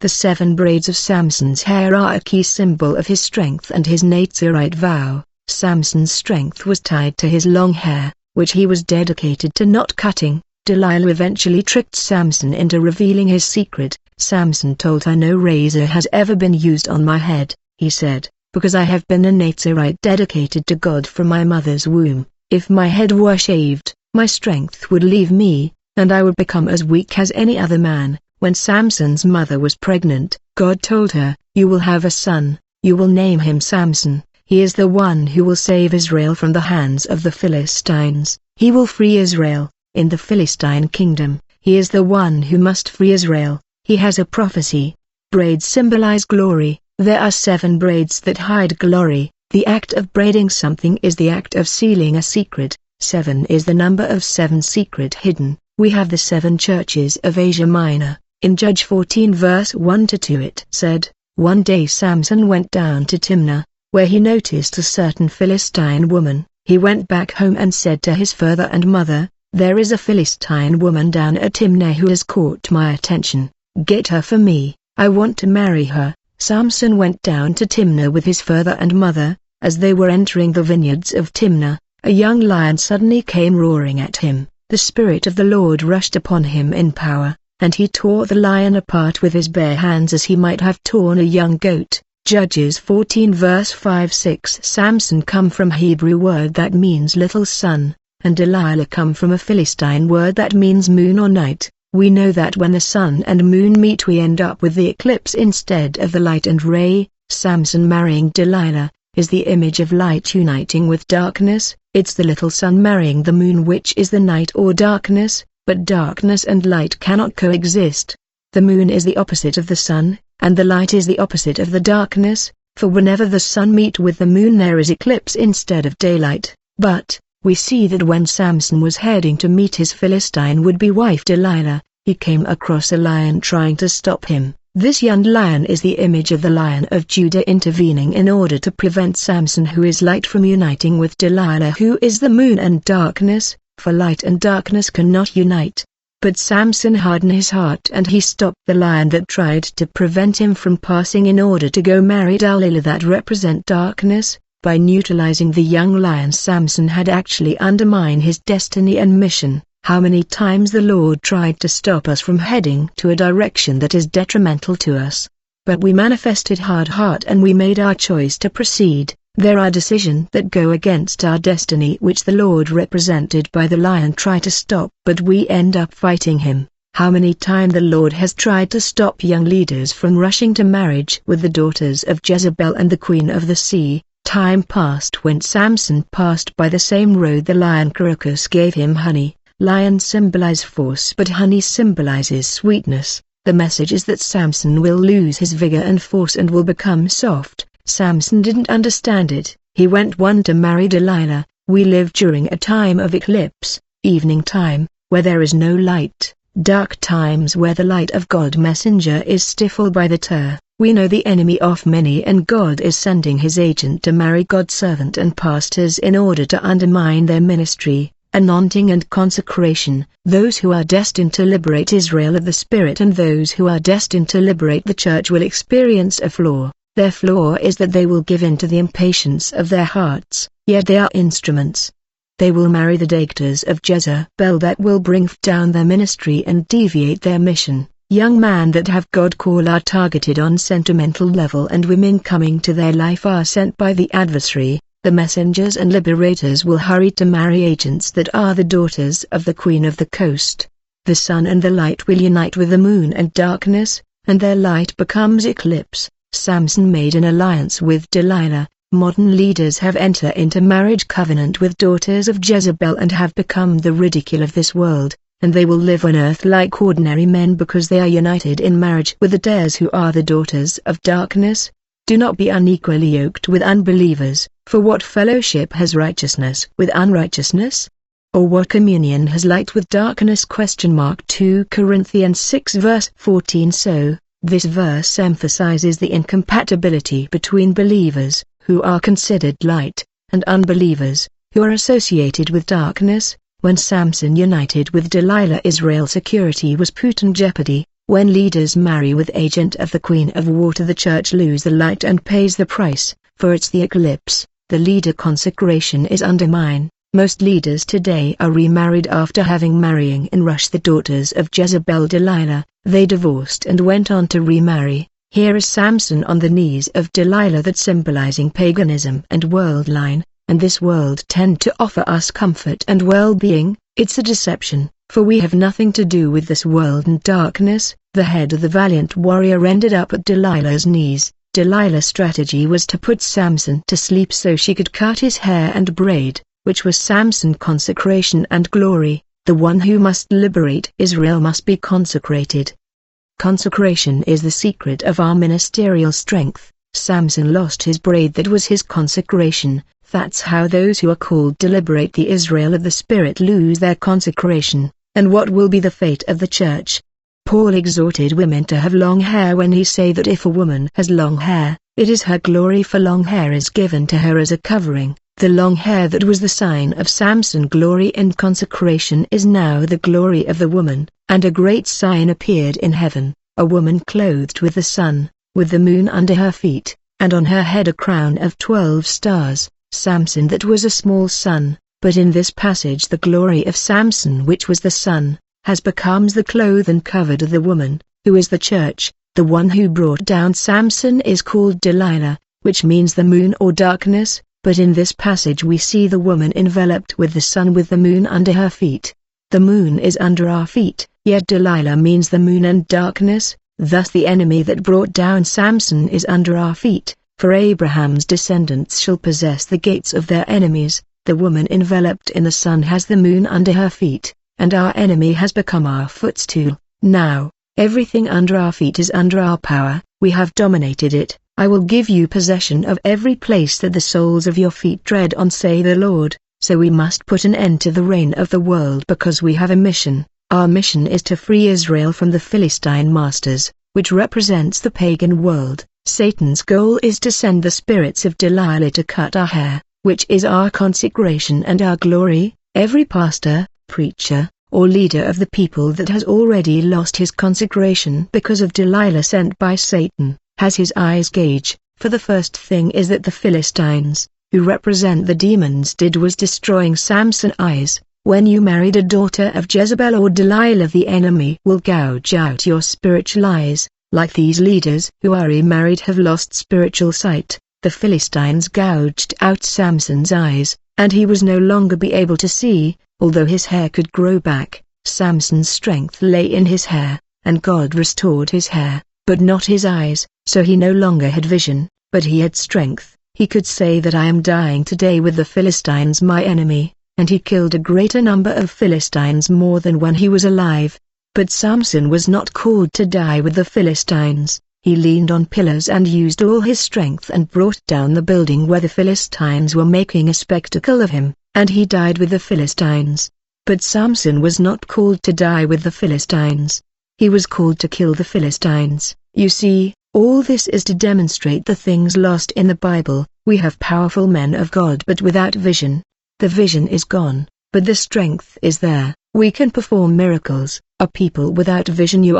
The 7 braids of Samson's hair are a key symbol of his strength and his nazarite vow. Samson's strength was tied to his long hair, which he was dedicated to not cutting. Delilah eventually tricked Samson into revealing his secret. Samson told her, "No razor has ever been used on my head," he said, "because I have been a nazarite dedicated to God from my mother's womb. If my head were shaved, my strength would leave me, and I would become as weak as any other man." When Samson's mother was pregnant, God told her, "You will have a son, you will name him Samson. He is the one who will save Israel from the hands of the Philistines. He will free Israel. In the Philistine kingdom, he is the one who must free Israel." He has a prophecy. Braids symbolize glory. There are 7 braids that hide glory. The act of braiding something is the act of sealing a secret. 7 is the number of 7 secret hidden. We have the 7 churches of Asia Minor. In Judge 14 verse 1-2 it said, "One day Samson went down to Timna, where he noticed a certain Philistine woman. He went back home and said to his father and mother, 'There is a Philistine woman down at Timna who has caught my attention. Get her for me, I want to marry her.' Samson went down to Timna with his father and mother. As they were entering the vineyards of Timna, a young lion suddenly came roaring at him. The Spirit of the Lord rushed upon him in power, and he tore the lion apart with his bare hands as he might have torn a young goat. Judges 14 verse 5-6. Samson come from Hebrew word that means little son, and Delilah come from a Philistine word that means moon or night. We know that when the sun and moon meet we end up with the eclipse instead of the light and ray. Samson marrying Delilah is the image of light uniting with darkness. It's the little sun marrying the moon, which is the night or darkness, but darkness and light cannot coexist. The moon is the opposite of the sun, and the light is the opposite of the darkness, for whenever the sun meet with the moon there is eclipse instead of daylight. But we see that when Samson was heading to meet his Philistine would-be wife Delilah, he came across a lion trying to stop him. This young lion is the image of the Lion of Judah intervening in order to prevent Samson, who is light, from uniting with Delilah, who is the moon and darkness, for light and darkness cannot unite. But Samson hardened his heart and he stopped the lion that tried to prevent him from passing in order to go marry Delilah that represent darkness. By neutralizing the young lion, Samson had actually undermined his destiny and mission. How many times the Lord tried to stop us from heading to a direction that is detrimental to us. But we manifested hard heart and we made our choice to proceed. There are decisions that go against our destiny which the Lord represented by the lion try to stop, but we end up fighting him. How many times the Lord has tried to stop young leaders from rushing to marriage with the daughters of Jezebel and the queen of the sea. Time passed when Samson passed by the same road the lion Crocus gave him honey. Lion symbolize force but honey symbolizes sweetness. The message is that Samson will lose his vigor and force and will become soft. Samson didn't understand it. He went one to marry Delilah. We live during a time of eclipse, evening time, where there is no light, dark times where the light of God messenger is stifled by the tear. We know the enemy of many, and God is sending his agent to marry God's servant and pastors in order to undermine their ministry, anointing and consecration. Those who are destined to liberate Israel of the Spirit and those who are destined to liberate the church will experience a flaw. Their flaw is that they will give in to the impatience of their hearts, yet they are instruments. They will marry the daughters of Jezebel that will bring down their ministry and deviate their mission. Young men that have God call are targeted on sentimental level, and women coming to their life are sent by the adversary. The messengers and liberators will hurry to marry agents that are the daughters of the queen of the coast. The sun and the light will unite with the moon and darkness, and their light becomes eclipse. Samson made an alliance with Delilah. Modern leaders have entered into marriage covenant with daughters of Jezebel and have become the ridicule of this world, and they will live on earth like ordinary men because they are united in marriage with the daughters who are the daughters of darkness. Do not be unequally yoked with unbelievers, for what fellowship has righteousness with unrighteousness? Or what communion has light with darkness? 2 Corinthians 6 verse 14. So, this verse emphasizes the incompatibility between believers, who are considered light, and unbelievers, who are associated with darkness. When Samson united with Delilah, Israel's security was put in jeopardy. When leaders marry with agent of the Queen of Water, the church lose the light and pays the price, for it's the eclipse. The leader consecration is undermine. Most leaders today are remarried after having marrying in rush the daughters of Jezebel Delilah. They divorced and went on to remarry. Here is Samson on the knees of Delilah, that symbolizing paganism and worldline, and this world tend to offer us comfort and well-being. It's a deception, for we have nothing to do with this world and darkness. The head of the valiant warrior ended up at Delilah's knees. Delilah's strategy was to put Samson to sleep so she could cut his hair and braid, which was Samson's consecration and glory. The one who must liberate Israel must be consecrated. Consecration is the secret of our ministerial strength. Samson lost his braid, that was his consecration. That's how those who are called to liberate the Israel of the Spirit lose their consecration. And what will be the fate of the church? Paul exhorted women to have long hair when he said that if a woman has long hair, it is her glory, for long hair is given to her as a covering. The long hair that was the sign of Samson's glory and consecration is now the glory of the woman, and a great sign appeared in heaven, a woman clothed with the sun, with the moon under her feet, and on her head a crown of 12 stars. Samson that was a small sun, but in this passage the glory of Samson, which was the sun, has becomes the clothed and covered of the woman, who is the church. The one who brought down Samson is called Delilah, which means the moon or darkness. But in this passage we see the woman enveloped with the sun with the moon under her feet. The moon is under our feet, yet Delilah means the moon and darkness. Thus the enemy that brought down Samson is under our feet, for Abraham's descendants shall possess the gates of their enemies. The woman enveloped in the sun has the moon under her feet, and our enemy has become our footstool. Now, everything under our feet is under our power. We have dominated it. I will give you possession of every place that the soles of your feet tread on, say the Lord. So we must put an end to the reign of the world, because we have a mission. Our mission is to free Israel from the Philistine masters, which represents the pagan world. Satan's goal is to send the spirits of Delilah to cut our hair, which is our consecration and our glory. Every pastor, preacher, or leader of the people that has already lost his consecration because of Delilah sent by Satan, has his eyes gauge, for the first thing is that the Philistines, who represent the demons, did was destroying Samson's eyes. When you married a daughter of Jezebel or Delilah, the enemy will gouge out your spiritual eyes. Like these leaders who are remarried have lost spiritual sight, the Philistines gouged out Samson's eyes, and he was no longer be able to see, although his hair could grow back. Samson's strength lay in his hair, and God restored his hair, but not his eyes. So he no longer had vision, but he had strength. He could say that I am dying today with the Philistines, my enemy, and he killed a greater number of Philistines more than when he was alive. But Samson was not called to die with the Philistines. He leaned on pillars and used all his strength and brought down the building where the Philistines were making a spectacle of him, and he died with the Philistines. But Samson was not called to die with the Philistines. He was called to kill the Philistines. You see, all this is to demonstrate the things lost in the Bible. We have powerful men of God but without vision. The vision is gone, but the strength is there. We can perform miracles. A people without vision, you